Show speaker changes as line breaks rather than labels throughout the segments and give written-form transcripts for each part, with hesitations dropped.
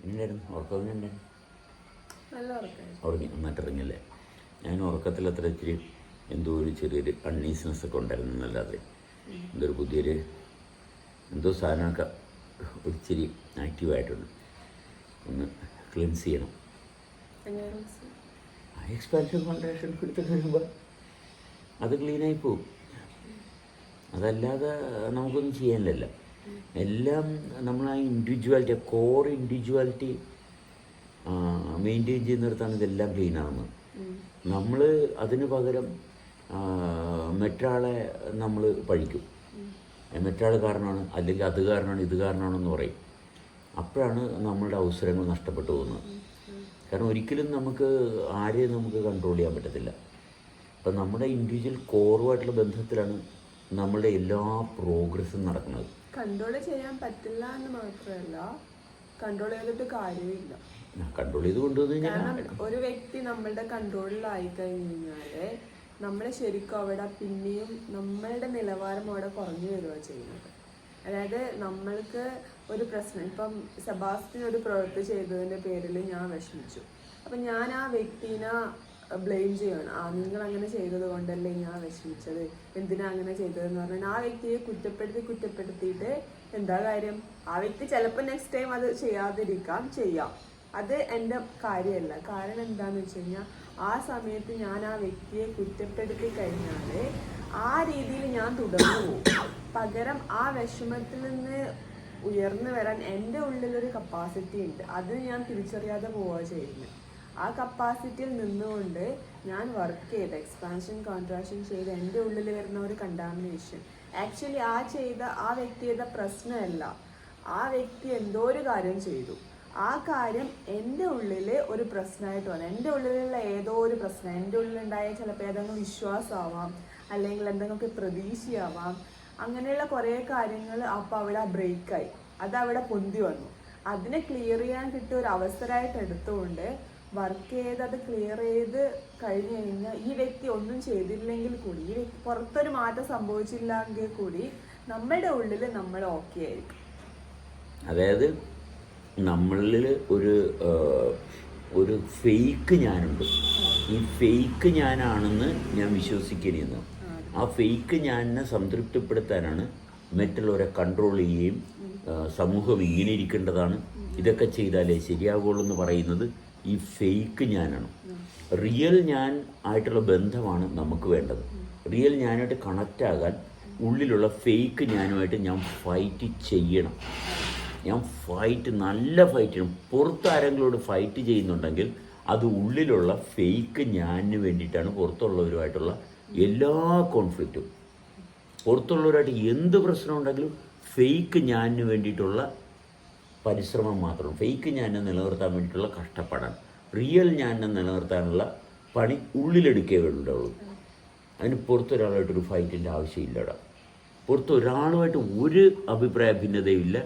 എങ്ങനെയായിരുന്നു ഉറക്കം? എങ്ങനെയുണ്ടായിരുന്നു?
നല്ല ഉറക്കമായിരുന്നു.
ഉറങ്ങി നന്നായിട്ട് ഇറങ്ങിയല്ലേ? ഞാൻ ഉറക്കത്തിൽ അത്ര ഇച്ചിരി എന്തോ ഒരു ചെറിയൊരു അൺഈസിനെസ് ഒക്കെ ഉണ്ടായിരുന്നു എന്നല്ലാതെ എന്തൊരു പുതിയൊരു എന്തോ സാധനമൊക്കെ ഒരിച്ചിരി ആക്റ്റീവായിട്ടുണ്ട്. ഒന്ന് ക്ലീൻസ് ചെയ്യണം. ആ എക്സ്പാൻഷൻ കോൺട്രാക്ഷൻ എടുത്ത് കഴിയുമ്പോൾ അത് ക്ലീനായി പോകും. അതല്ലാതെ നമുക്കൊന്നും ചെയ്യാനില്ല. എല്ലാം നമ്മൾ ആ ഇൻഡിവിജ്വാലിറ്റി, കോർ ഇൻഡിവിജ്വാലിറ്റി മെയിൻറ്റെയിൻ ചെയ്യുന്നിടത്താണ് ഇതെല്ലാം ക്ലീനാകുന്നത്. നമ്മൾ അതിന് പകരം മറ്റൊരാളെ നമ്മൾ പഴിക്കും. മറ്റൊരാൾ കാരണമാണ്, അല്ലെങ്കിൽ അത് കാരണമാണ്, ഇത് കാരണമാണെന്ന് പറയും. അപ്പോഴാണ് നമ്മളുടെ അവസരങ്ങൾ നഷ്ടപ്പെട്ടു പോകുന്നത്. കാരണം ഒരിക്കലും നമുക്ക് ആരെയും നമുക്ക് കൺട്രോൾ ചെയ്യാൻ പറ്റത്തില്ല. അപ്പം നമ്മുടെ ഇൻഡിവിജ്വൽ കോറുമായിട്ടുള്ള ബന്ധത്തിലാണ് നമ്മളുടെ എല്ലാ പ്രോഗ്രസ്സും നടക്കുന്നത്.
കൺട്രോൾ ചെയ്യാൻ പറ്റില്ല എന്ന് മാത്രമല്ല, കൺട്രോൾ ചെയ്തിട്ട് കാര്യമില്ല.
കൺട്രോൾ ചെയ്ത് കൊണ്ടുവന്നു
കാരണം ഒരു വ്യക്തി നമ്മളുടെ കൺട്രോളിലായി കഴിഞ്ഞാല് നമ്മൾ ശരിക്കും അവിടെ പിന്നെയും നമ്മളുടെ നിലവാരം അവിടെ കുറഞ്ഞു വരിക ചെയ്യുന്നത്. അതായത് നമ്മൾക്ക് ഒരു പ്രശ്നം, ഇപ്പം സെബാസ്റ്റ്യൻ ഒരു പ്രവൃത്തി ചെയ്തതിൻ്റെ പേരിൽ ഞാൻ വിഷമിച്ചു. അപ്പം ഞാൻ ആ വ്യക്തിനെ ബ്ലെയിം ചെയ്യണം. നിങ്ങൾ അങ്ങനെ ചെയ്തത് കൊണ്ടല്ലേ ഞാൻ വിഷമിച്ചത്, എന്തിനാ അങ്ങനെ ചെയ്തതെന്ന് പറഞ്ഞാൽ ആ വ്യക്തിയെ കുറ്റപ്പെടുത്തിയിട്ട് എന്താ കാര്യം? ആ വ്യക്തി ചിലപ്പോൾ നെക്സ്റ്റ് ടൈം അത് ചെയ്യാം. അത് എൻ്റെ കാര്യമല്ല. കാരണം എന്താണെന്ന് വെച്ച് കഴിഞ്ഞാൽ ആ സമയത്ത് ഞാൻ ആ വ്യക്തിയെ കുറ്റപ്പെടുത്തി കഴിഞ്ഞാൽ ആ രീതിയിൽ ഞാൻ തുടർന്നു പോകും. പകരം ആ വിഷമത്തിൽ നിന്ന് ഉയർന്നു വരാൻ എൻ്റെ ഉള്ളിലൊരു കപ്പാസിറ്റി ഉണ്ട്. അത് ഞാൻ തിരിച്ചറിയാതെ പോവുക ചെയ്യുന്നത്. ആ കപ്പാസിറ്റിയിൽ നിന്നുകൊണ്ട് ഞാൻ വർക്ക് ചെയ്ത് എക്സ്പാൻഷൻ കോൺട്രാക്ഷൻ ചെയ്ത് എൻ്റെ ഉള്ളിൽ വരുന്ന ഒരു കണ്ടാമിനേഷൻ ആക്ച്വലി ആ വ്യക്തി ചെയ്ത പ്രശ്നമല്ല. ആ വ്യക്തി എന്തോ ഒരു കാര്യം ചെയ്തു. ആ കാര്യം എൻ്റെ ഉള്ളിൽ ഒരു പ്രശ്നമായിട്ട് വന്നു. എൻ്റെ ഉള്ളിലുള്ള ഏതോ ഒരു പ്രശ്നം, എൻ്റെ ഉള്ളിലുണ്ടായ ചിലപ്പോൾ ഏതെങ്കിലും വിശ്വാസമാവാം, അല്ലെങ്കിൽ എന്തെങ്കിലും പ്രതീക്ഷയാവാം. അങ്ങനെയുള്ള കുറേ കാര്യങ്ങൾ അപ്പോൾ അവിടെ ബ്രേക്കായി, അതവിടെ പൊന്തി വന്നു. അതിനെ ക്ലിയർ ചെയ്യാൻ കിട്ടിയ ഒരു അവസരമായിട്ട് എടുത്തുകൊണ്ട് വർക്ക് ചെയ്ത് അത് ക്ലിയർ ചെയ്ത് കഴിഞ്ഞ് കഴിഞ്ഞാൽ ഈ വ്യക്തി ഒന്നും ചെയ്തില്ലെങ്കിൽ കൂടി, ഈ വ്യക്തി പുറത്തൊരു മാറ്റം സംഭവിച്ചില്ലെങ്കിൽ കൂടി നമ്മളുടെ ഉള്ളിൽ നമ്മൾ ഓക്കെ ആയിരിക്കും.
അതായത് നമ്മളിൽ ഒരു ഫേക്ക് ഞാനുണ്ട്. ഈ ഫേക്ക് ഞാനാണെന്ന് ഞാൻ വിശ്വസിക്കരുതെന്ന്. ആ ഫേക്ക് ഞാനിനെ സംതൃപ്തിപ്പെടുത്താനാണ് മറ്റുള്ളവരെ കൺട്രോൾ ചെയ്യുകയും സമൂഹം ഇങ്ങനെ ഇരിക്കേണ്ടതാണ്, ഇതൊക്കെ ചെയ്താലേ ശരിയാവുള്ളൂ എന്ന് പറയുന്നത് ഈ ഫേക്ക് ഞാനാണ്. റിയൽ ഞാൻ ആയിട്ടുള്ള ബന്ധമാണ് നമുക്ക് വേണ്ടത്. റിയൽ ഞാനായിട്ട് കണക്റ്റ് ആകാൻ ഉള്ളിലുള്ള ഫേക്ക് ഞാനുമായിട്ട് ഞാൻ ഫൈറ്റ് ചെയ്യണം. നല്ല ഫൈറ്റ് ചെയ്യണം. പുറത്താരെങ്കിലോട് ഫൈറ്റ് ചെയ്യുന്നുണ്ടെങ്കിൽ അത് ഉള്ളിലുള്ള ഫേക്ക് ഞാനിന് വേണ്ടിയിട്ടാണ്. പുറത്തുള്ളവരുമായിട്ടുള്ള എല്ലാ കോൺഫ്ലിക്റ്റും, പുറത്തുള്ളവരുമായിട്ട് എന്ത് പ്രശ്നം ഉണ്ടെങ്കിലും ഫേക്ക് ഞാനിന് വേണ്ടിയിട്ടുള്ള പരിശ്രമം മാത്രം, ഫേക്ക് ഞാനിനെ നിലനിർത്താൻ വേണ്ടിയിട്ടുള്ള കഷ്ടപ്പാടാണ്. റിയൽ ഞാനിനെ നിലനിർത്താനുള്ള പണി ഉള്ളിലെടുക്കേ വേണ്ടുള്ളൂ. അതിന് പുറത്തൊരാളായിട്ടൊരു ഫൈറ്റിൻ്റെ ആവശ്യമില്ല. പുറത്തൊരാളുമായിട്ട് ഒരു അഭിപ്രായ ഭിന്നതയുമില്ല,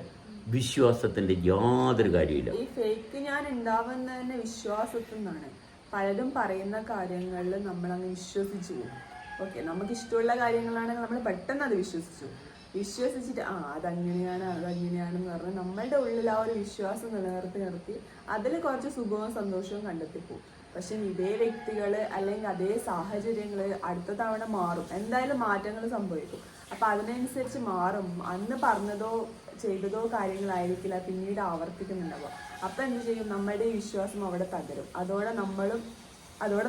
വിശ്വാസത്തിൻ്റെ യാതൊരു കാര്യമില്ല.
ഈ ഫേക്ക് ഞാൻ ഉണ്ടാവുന്ന തന്നെ വിശ്വാസത്തിൽ നിന്നാണ്. പലരും പറയുന്ന കാര്യങ്ങളിൽ നമ്മളങ്ങ് വിശ്വസിച്ചു പോകും. ഓക്കെ, നമുക്ക് ഇഷ്ടമുള്ള കാര്യങ്ങളാണെങ്കിൽ നമ്മൾ പെട്ടെന്ന് അത് വിശ്വസിച്ചിട്ട് അതങ്ങനെയാണെന്ന് പറഞ്ഞാൽ നമ്മളുടെ ഉള്ളിൽ ആ ഒരു വിശ്വാസം നിലനിർത്തി അതിൽ കുറച്ച് സുഖവും സന്തോഷവും കണ്ടെത്തിപ്പോവും. പക്ഷെ ഇതേ വ്യക്തികൾ അല്ലെങ്കിൽ അതേ സാഹചര്യങ്ങൾ അടുത്ത തവണ മാറും. എന്തായാലും മാറ്റങ്ങൾ സംഭവിക്കും. അപ്പം അതിനനുസരിച്ച് മാറും. അന്ന് പറഞ്ഞതോ ചെയ്തതോ കാര്യങ്ങളായിരിക്കില്ല പിന്നീട് ആവർത്തിക്കുന്നുണ്ടാവുക. അപ്പം എന്ത് ചെയ്യും? നമ്മുടെ ഈ വിശ്വാസം അവിടെ തകരും. അതോടെ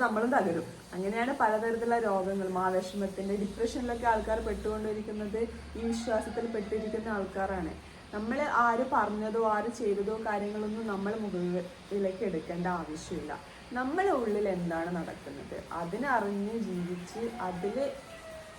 നമ്മളും തകരും. അങ്ങനെയാണ് പലതരത്തിലുള്ള രോഗങ്ങളും വിഷമത്തിൻ്റെ ഡിപ്രഷനിലൊക്കെ ആൾക്കാർ പെട്ടുകൊണ്ടിരിക്കുന്നത്. ഈ വിശ്വാസത്തിൽ പെട്ടിരിക്കുന്ന ആൾക്കാരാണ്. നമ്മൾ ആര് പറഞ്ഞതോ ആര് ചെയ്തതോ കാര്യങ്ങളൊന്നും നമ്മൾ മുകളിലേക്ക് എടുക്കേണ്ട ആവശ്യമില്ല. നമ്മുടെ ഉള്ളിൽ എന്താണ് നടക്കുന്നത് അതിനറിഞ്ഞ് ജീവിച്ച്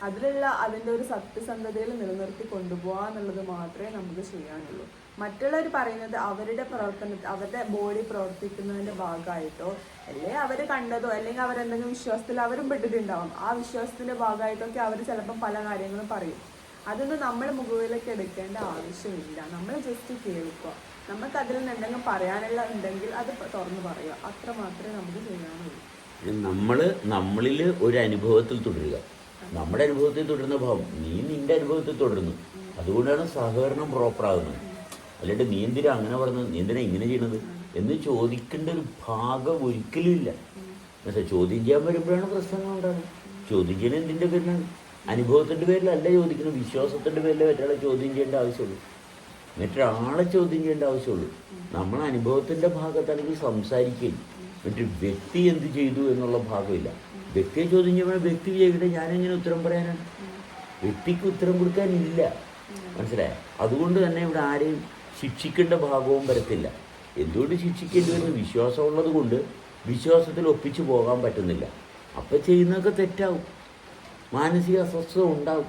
അതിലുള്ള അതിൻ്റെ ഒരു സത്യസന്ധതയിൽ നിലനിർത്തി കൊണ്ടുപോകുക എന്നുള്ളത് മാത്രമേ നമുക്ക് ചെയ്യാനുള്ളൂ. മറ്റുള്ളവർ പറയുന്നത് അവരുടെ ബോഡി പ്രവർത്തിക്കുന്നതിൻ്റെ ഭാഗമായിട്ടോ, അല്ലെങ്കിൽ അവർ കണ്ടതോ, അല്ലെങ്കിൽ അവരെന്തെങ്കിലും വിശ്വാസത്തിൽ അവരും പെട്ടിട്ടുണ്ടാവും. ആ വിശ്വാസത്തിൻ്റെ ഭാഗമായിട്ടൊക്കെ അവർ ചിലപ്പം പല കാര്യങ്ങളും പറയും. അതൊന്നും നമ്മൾ മുകളിലേക്ക് എടുക്കേണ്ട ആവശ്യമില്ല. നമ്മൾ ജസ്റ്റ് കേൾക്കുക. നമുക്ക് അതിൽ നിന്ന് എന്തെങ്കിലും പറയാനുള്ള ഉണ്ടെങ്കിൽ അത് തുറന്ന് പറയുക. അത്ര മാത്രമേ നമുക്ക് ചെയ്യാനുള്ളൂ.
നമ്മളിൽ ഒരു അനുഭവത്തിൽ തുടരുക. നമ്മുടെ അനുഭവത്തിൽ തുടരുന്ന ഭാവം നീ നിന്റെ അനുഭവത്തിൽ തുടരുന്നു. അതുകൊണ്ടാണ് സഹകരണം പ്രോപ്പറാകുന്നത്. അല്ലാണ്ട് നീ എന്തിനാ അങ്ങനെ പറഞ്ഞത്, നീ എന്തിനാ ഇങ്ങനെ ചെയ്യണത് എന്ന് ചോദിക്കേണ്ട ഒരു ഭാഗം ഒരിക്കലും ഇല്ല. പക്ഷേ ചോദ്യം ചെയ്യാൻ വരുമ്പോഴാണ് പ്രശ്നങ്ങൾ ഉണ്ടാകുന്നത്. ചോദ്യം ചെയ്യുന്നത് എന്തിൻ്റെ പേരിലാണ്? അനുഭവത്തിൻ്റെ പേരിലല്ല ചോദിക്കുന്നത്, വിശ്വാസത്തിൻ്റെ പേരിലെ മറ്റൊരാളെ ചോദ്യം ചെയ്യേണ്ട ആവശ്യമുള്ളൂ, മറ്റൊരാളെ ചോദ്യം ചെയ്യേണ്ട ആവശ്യമുള്ളൂ. നമ്മൾ അനുഭവത്തിൻ്റെ ഭാഗത്താണെങ്കിൽ സംസാരിക്കുകയും മറ്റൊരു വ്യക്തി എന്ത് ചെയ്തു എന്നുള്ള ഭാഗമില്ല. വ്യക്തിയെ ചോദ്യം ചെയ്യുമ്പോൾ വ്യക്തി വിചാരിക്കട്ടെ ഞാനെങ്ങനെ ഉത്തരം പറയാനാണ്? വ്യക്തിക്ക് ഉത്തരം കൊടുക്കാനില്ല, മനസ്സിലായോ? അതുകൊണ്ട് തന്നെ ഇവിടെ ആരെയും ശിക്ഷിക്കേണ്ട ഭാഗവും വരത്തില്ല. എന്തുകൊണ്ട് ശിക്ഷിക്കേണ്ടി വരുന്ന? വിശ്വാസമുള്ളത് കൊണ്ട് വിശ്വാസത്തിൽ ഒപ്പിച്ചു പോകാൻ പറ്റുന്നില്ല. അപ്പം ചെയ്യുന്നതൊക്കെ തെറ്റാവും, മാനസിക അസ്വസ്ഥത ഉണ്ടാവും.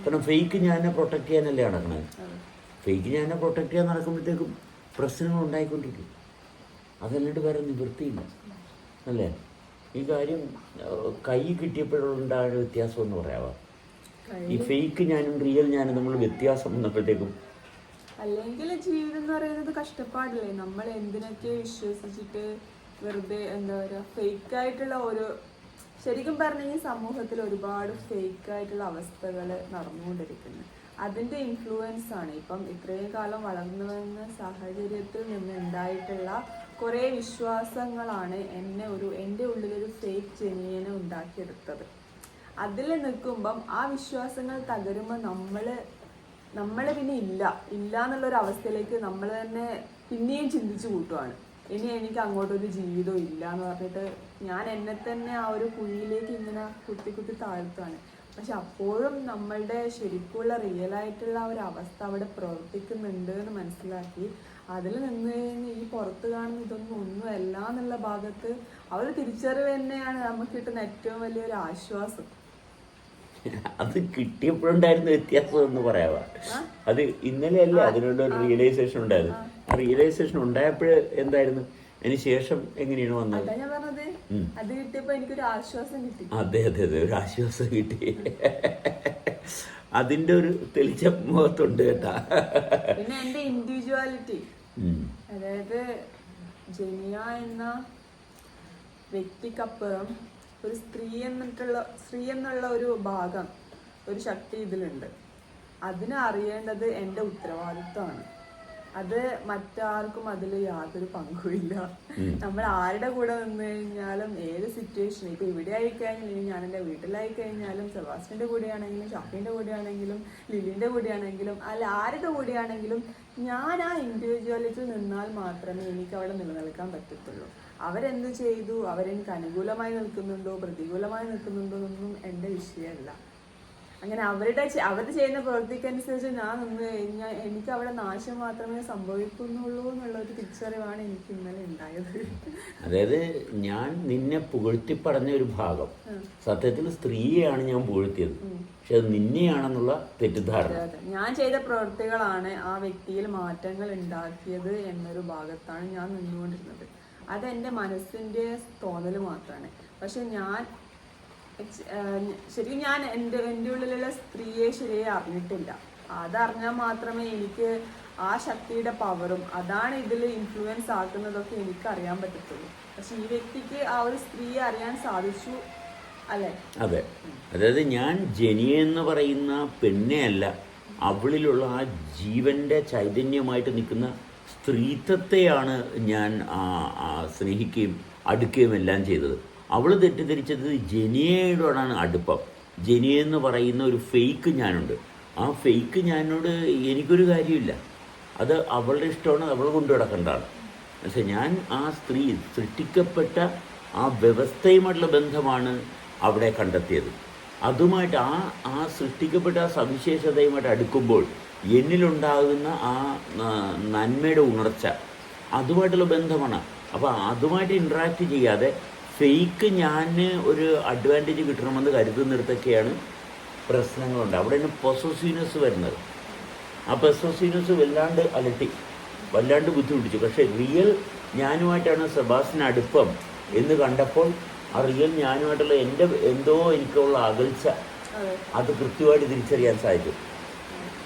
കാരണം ഫേക്ക് ഞാനെ പ്രൊട്ടക്റ്റ് ചെയ്യാനല്ലേ നടക്കണത്. ഫേക്ക് ഞാനെ പ്രൊട്ടക്റ്റ് ചെയ്യാൻ നടക്കുമ്പോഴത്തേക്കും പ്രശ്നങ്ങൾ ഉണ്ടായിക്കൊണ്ടിരിക്കും. അതല്ലാണ്ട് വേറെ നിവൃത്തിയില്ല, അല്ലേ? ഈ കാര്യം കൈ കിട്ടിയപ്പോഴുണ്ടായ വ്യത്യാസം എന്ന് പറയാമോ? ഈ ഫേക്ക് ഞാനും റിയൽ ഞാനും നമ്മൾ വ്യത്യാസം വന്നപ്പോഴത്തേക്കും.
അല്ലെങ്കിൽ ജീവിതം എന്ന് പറയുന്നത് കഷ്ടപ്പാടില്ലേ? നമ്മൾ എന്തിനൊക്കെ വിശ്വസിച്ചിട്ട് വെറുതെ എന്താ പറയുക, ഫേക്കായിട്ടുള്ള ഓരോ, ശരിക്കും പറഞ്ഞെങ്കിൽ സമൂഹത്തിൽ ഒരുപാട് ഫേക്കായിട്ടുള്ള അവസ്ഥകൾ നടന്നുകൊണ്ടിരിക്കുന്നു. അതിൻ്റെ ഇൻഫ്ലുവൻസ് ആണ് ഇപ്പം ഇത്രയും കാലം വളർന്നു വന്ന സാഹചര്യത്തിൽ നിന്ന് ഉണ്ടായിട്ടുള്ള കുറേ വിശ്വാസങ്ങളാണ് എൻ്റെ ഉള്ളിലൊരു ഫേക്ക് ജെന്യുവിനെ ഉണ്ടാക്കിയെടുത്തത്. അതിൽ നിൽക്കുമ്പം ആ വിശ്വാസങ്ങൾ തകരുമ്പോൾ നമ്മൾ പിന്നെ ഇല്ല എന്നുള്ളൊരു അവസ്ഥയിലേക്ക് നമ്മൾ തന്നെ പിന്നെയും ചിന്തിച്ചു കൂട്ടുവാണ്. ഇനി എനിക്ക് അങ്ങോട്ടൊരു ജീവിതം ഇല്ല എന്ന് പറഞ്ഞിട്ട് ഞാൻ എന്നെ തന്നെ ആ ഒരു കുഴിയിലേക്ക് ഇങ്ങനെ കുത്തി താഴ്ത്തുകയാണ്. പക്ഷെ അപ്പോഴും നമ്മളുടെ ശരിക്കുള്ള റിയലായിട്ടുള്ള ഒരു അവസ്ഥ അവിടെ പ്രവർത്തിക്കുന്നുണ്ട് എന്ന് മനസ്സിലാക്കി അതിൽ നിന്ന് കഴിഞ്ഞ് ഈ പുറത്ത് കാണുന്ന ഇതൊന്നും ഒന്നുമല്ല എന്നുള്ള ഭാഗത്ത് ആ ഒരു തിരിച്ചറിവ് തന്നെയാണ് നമുക്ക് കിട്ടുന്ന ഏറ്റവും വലിയൊരു ആശ്വാസം.
അത് കിട്ടിയപ്പോഴുണ്ടായിരുന്ന വ്യത്യാസം എന്ന് പറയാവാ. അത് ഇന്നലെ അല്ല അതിനുള്ള ഒരു റിയലൈസേഷൻ ഉണ്ടായത്. ആ റിയലൈസേഷൻ ഉണ്ടായപ്പോൾ എന്തായിരുന്നു, അതിന് ശേഷം എങ്ങനെയാണ് വന്നത്?
ഞാൻ പറഞ്ഞത് അത് കിട്ടിയപ്പോ എനിക്കൊരു ആശ്വാസം കിട്ടി.
അതെ ഒരു ആശ്വാസം കിട്ടി. അതിന്റെ ഒരു തെളിച്ച മുഖത്തുണ്ട് കേട്ടാ.
പിന്നെ എന്റെ ഇൻഡിവിജ്വാലിറ്റി, അതായത് ജെനിയ എന്ന വ്യക്തിക്കപ്പുറം ഒരു സ്ത്രീ എന്നുള്ള ഒരു ഭാഗം, ഒരു ശക്തി ഇതിലുണ്ട്. അതിനെ അറിയേണ്ടത് എൻ്റെ ഉത്തരവാദിത്വമാണ്. അത് മറ്റാർക്കും അതിൽ യാതൊരു പങ്കുമില്ല. നമ്മൾ ആരുടെ കൂടെ വന്നു കഴിഞ്ഞാലും ഏത് സിറ്റുവേഷൻ, ഇപ്പൊ ഇവിടെ ആയിക്കഴിഞ്ഞാലും ഞാൻ എൻ്റെ വീട്ടിലായി കഴിഞ്ഞാലും സെബാസ്റ്റ്യൻ്റെ കൂടെയാണെങ്കിലും ഷാഫിൻ്റെ കൂടെയാണെങ്കിലും ലിലിൻ്റെ കൂടെയാണെങ്കിലും അല്ല ആരുടെ കൂടെയാണെങ്കിലും ഞാൻ ആ ഇൻഡിവിജ്വാലിറ്റിയിൽ നിന്നാൽ മാത്രമേ എനിക്ക് അവിടെ നിലനിൽക്കാൻ പറ്റത്തുള്ളൂ. അവരെന്ത് ചെയ്തു, അവരെനിക്ക് അനുകൂലമായി നിൽക്കുന്നുണ്ടോ പ്രതികൂലമായി നിൽക്കുന്നുണ്ടോ എന്നൊന്നും എൻ്റെ വിഷയമല്ല. അങ്ങനെ അവർ ചെയ്യുന്ന പ്രവൃത്തിക്കനുസരിച്ച് ഞാൻ നിന്ന് കഴിഞ്ഞാൽ എനിക്ക് അവിടെ നാശം മാത്രമേ സംഭവിക്കുന്നുള്ളൂ എന്നുള്ള ഒരു തിരിച്ചറിവാണ് എനിക്ക് ഇന്നലെ ഉണ്ടായത്.
അതായത് ഞാൻ നിന്നെ പുകഴ്ത്തി പറഞ്ഞ ഒരു ഭാഗം സത്യത്തിൽ സ്ത്രീയെയാണ് ഞാൻ പുകഴ്ത്തിയത്, പക്ഷെ അത് നിന്നെയാണെന്നുള്ള തെറ്റിദ്ധാരണ.
ഞാൻ ചെയ്ത പ്രവൃത്തികളാണ് ആ വ്യക്തിയിൽ മാറ്റങ്ങൾ ഉണ്ടാക്കിയത് എന്നൊരു ഭാഗത്താണ് ഞാൻ നിന്നുകൊണ്ടിരുന്നത്. അതെൻ്റെ മനസ്സിൻ്റെ തോന്നൽ മാത്രമാണ്. പക്ഷെ ശരിക്കും ഞാൻ എൻ്റെ ഉള്ളിലുള്ള സ്ത്രീയെ ശരിയായി അറിഞ്ഞിട്ടില്ല. അതറിഞ്ഞാൽ മാത്രമേ എനിക്ക് ആ ശക്തിയുടെ പവറും അതാണ് ഇതിൽ ഇൻഫ്ലുവൻസ് ആക്കുന്നതൊക്കെ എനിക്ക് അറിയാൻ പറ്റത്തുള്ളൂ. പക്ഷെ ഈ വ്യക്തിക്ക് ആ ഒരു സ്ത്രീയെ അറിയാൻ സാധിച്ചു, അല്ലേ?
അതെ, അതായത് ഞാൻ ജെനിയ എന്ന് പറയുന്ന പെണ്ണെയല്ല, അവളിലുള്ള ആ ജീവൻ്റെ ചൈതന്യമായിട്ട് നിൽക്കുന്ന സ്ത്രീത്വത്തെയാണ് ഞാൻ സ്നേഹിക്കുകയും അടുക്കുകയും എല്ലാം ചെയ്തത്. അവൾ തെറ്റിദ്ധരിച്ചത് ജെനിയയോടാണ് അടുപ്പം. ജെനിയ എന്ന് പറയുന്ന ഒരു ഫേക്ക് ഞാനുണ്ട്. ആ ഫേക്ക് ഞാനോട് എനിക്കൊരു കാര്യമില്ല, അത് അവളുടെ ഇഷ്ടമാണ്, അവൾ കൊണ്ടു കിടക്കേണ്ടതാണ്. പക്ഷെ ഞാൻ ആ സ്ത്രീ സൃഷ്ടിക്കപ്പെട്ട ആ വ്യവസ്ഥയുമായിട്ടുള്ള ബന്ധമാണ് അവിടെ കണ്ടെത്തിയത്. അതുമായിട്ട് ആ സൃഷ്ടിക്കപ്പെട്ട ആ സവിശേഷതയുമായിട്ട് അടുക്കുമ്പോൾ എന്നിലുണ്ടാകുന്ന ആ നന്മയുടെ ഉണർച്ച അതുമായിട്ടുള്ള ബന്ധമാണ്. അപ്പോൾ അതുമായിട്ട് ഇൻട്രാക്ട് ചെയ്യാതെ ഫേക്ക് ഞാൻ ഒരു അഡ്വാൻറ്റേജ് കിട്ടണമെന്ന് കരുതുന്നിടത്തൊക്കെയാണ് പ്രശ്നങ്ങളുണ്ട്. അവിടെയാണ് പൊസസീവ്നെസ് വരുന്നത്. ആ പൊസസീവ്നെസ് വല്ലാണ്ട് അലട്ടി, വല്ലാണ്ട് ബുദ്ധിമുട്ടിച്ചു. പക്ഷേ റിയൽ ഞാനുമായിട്ടാണ് സെബാസ്റ്റിന് അടുപ്പം എന്ന് കണ്ടപ്പോൾ ആ റിയൽ ഞാനുമായിട്ടുള്ള എനിക്കുള്ള അകൽച്ച അത് കൃത്യമായിട്ട് തിരിച്ചറിയാൻ സാധിച്ചു.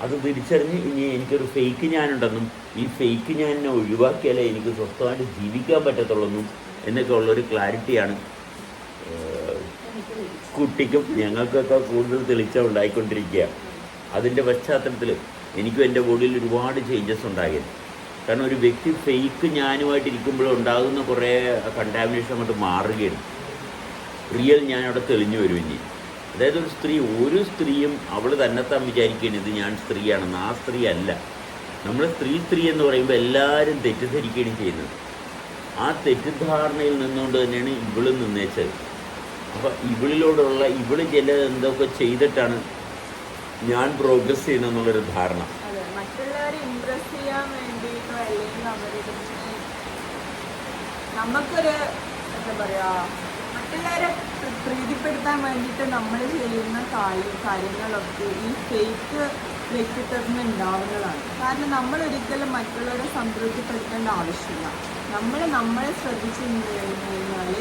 അത് തിരിച്ചറിഞ്ഞ് ഇനി എനിക്കൊരു ഫേക്ക് ഞാനുണ്ടെന്നും ഈ ഫേക്ക് ഞാനിനെ ഒഴിവാക്കിയാലേ എനിക്ക് സ്വസ്ഥമായിട്ട് ജീവിക്കാൻ പറ്റത്തുള്ളൂ എന്നൊക്കെ ഉള്ളൊരു ക്ലാരിറ്റിയാണ് കുട്ടിക്കും ഞങ്ങൾക്കൊക്കെ കൂടുതൽ തെളിച്ച ഉണ്ടായിക്കൊണ്ടിരിക്കുക. അതിൻ്റെ പശ്ചാത്തലത്തിൽ എനിക്കും എൻ്റെ ബോഡിയിൽ ഒരുപാട് ചേഞ്ചസ് ഉണ്ടായിരുന്നു. കാരണം ഒരു വ്യക്തി ഫേക്ക് ഞാനുമായിട്ട് ഇരിക്കുമ്പോഴുണ്ടാകുന്ന കുറേ കണ്ടാമിനേഷൻ അങ്ങോട്ട് മാറുകയാണ്. റിയൽ ഞാൻ അവിടെ തെളിഞ്ഞു വരും ഇനി. അതായത് ഒരു സ്ത്രീയും അവൾ തന്നെത്താൻ വിചാരിക്കുകയാണ് ഇത് ഞാൻ സ്ത്രീയാണെന്ന്. ആ സ്ത്രീ അല്ല. നമ്മൾ സ്ത്രീ എന്ന് പറയുമ്പോൾ എല്ലാവരും തെറ്റിദ്ധരിക്കുകയാണ് ചെയ്യുന്നത്. ആ തെറ്റിദ്ധാരണയിൽ നിന്നുകൊണ്ട് തന്നെയാണ് ഇവള് നിന്നേച്ചത്. അപ്പോൾ ഇവളിലോടുള്ള ചില എന്തൊക്കെ ചെയ്തിട്ടാണ് ഞാൻ പ്രോഗ്രസ് ചെയ്യുന്നതെന്നുള്ളൊരു ധാരണ.
അതെ, മറ്റുള്ളവരെ ഇംപ്രസ് ചെയ്യാൻ വേണ്ടിയിട്ടോ അല്ലെങ്കിൽ അവരുടെ നമുക്കൊരു എന്താ പറയുക, മറ്റുള്ളവരെ പ്രീതിപ്പെടുത്താൻ വേണ്ടിയിട്ട് നമ്മൾ ചെയ്യുന്ന കാര്യങ്ങളൊക്കെ ഈ ഫേക്ക് വ്യക്തിത്വത്തിന് ഉണ്ടാവുന്നതാണ്. കാരണം നമ്മൾ ഒരിക്കലും മറ്റുള്ളവരെ സംതൃപ്തിപ്പെടുത്തേണ്ട ആവശ്യമില്ല. നമ്മളെ ശ്രദ്ധിച്ച് കഴിഞ്ഞാൽ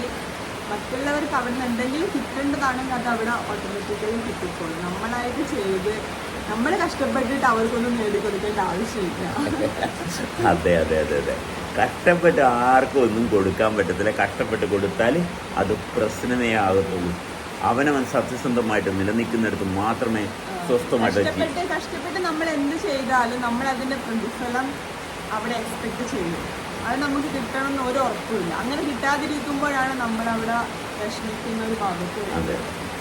മറ്റുള്ളവർക്ക് അവിടെ നിന്ന് എന്തെങ്കിലും കിട്ടേണ്ടതാണെങ്കിൽ അത് അവിടെ ഓട്ടോമാറ്റിക്കലി കിട്ടിക്കോളും. നമ്മളായിട്ട് ചെയ്ത് നമ്മൾ കഷ്ടപ്പെട്ടിട്ട് അവർക്കൊന്നും നേടിക്കൊടുക്കേണ്ട ആവശ്യമില്ല.
അതെ അതെ അതെ അതെ കഷ്ടപ്പെട്ട് ആർക്കും ഒന്നും കൊടുക്കാൻ പറ്റത്തില്ല. കഷ്ടപ്പെട്ട് കൊടുത്താൽ അത് പ്രശ്നമേ ആകത്തുള്ളൂ. അവനവൻ സത്യസന്ധമായിട്ട് നിലനിൽക്കുന്നിടത്ത് മാത്രമേ സ്വസ്ഥമായിട്ട്
കഷ്ടപ്പെട്ട് നമ്മൾ എന്ത് ചെയ്താലും നമ്മൾ അതിൻ്റെ പ്രതിഫലം അവിടെ എക്സ്പെക്ട് ചെയ്യും. അത് നമുക്ക് കിട്ടണം എന്ന് ഒരു ഉറപ്പില്ല. അങ്ങനെ കിട്ടാതിരിക്കുമ്പോഴാണ് നമ്മളവിടെ വിഷമിക്കുന്ന ഒരു ഭാഗത്ത്.
അതെ,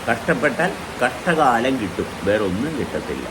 കഷ്ടപ്പെട്ടാൽ കഷ്ടകാലം കിട്ടും, വേറെ ഒന്നും കിട്ടത്തില്ല.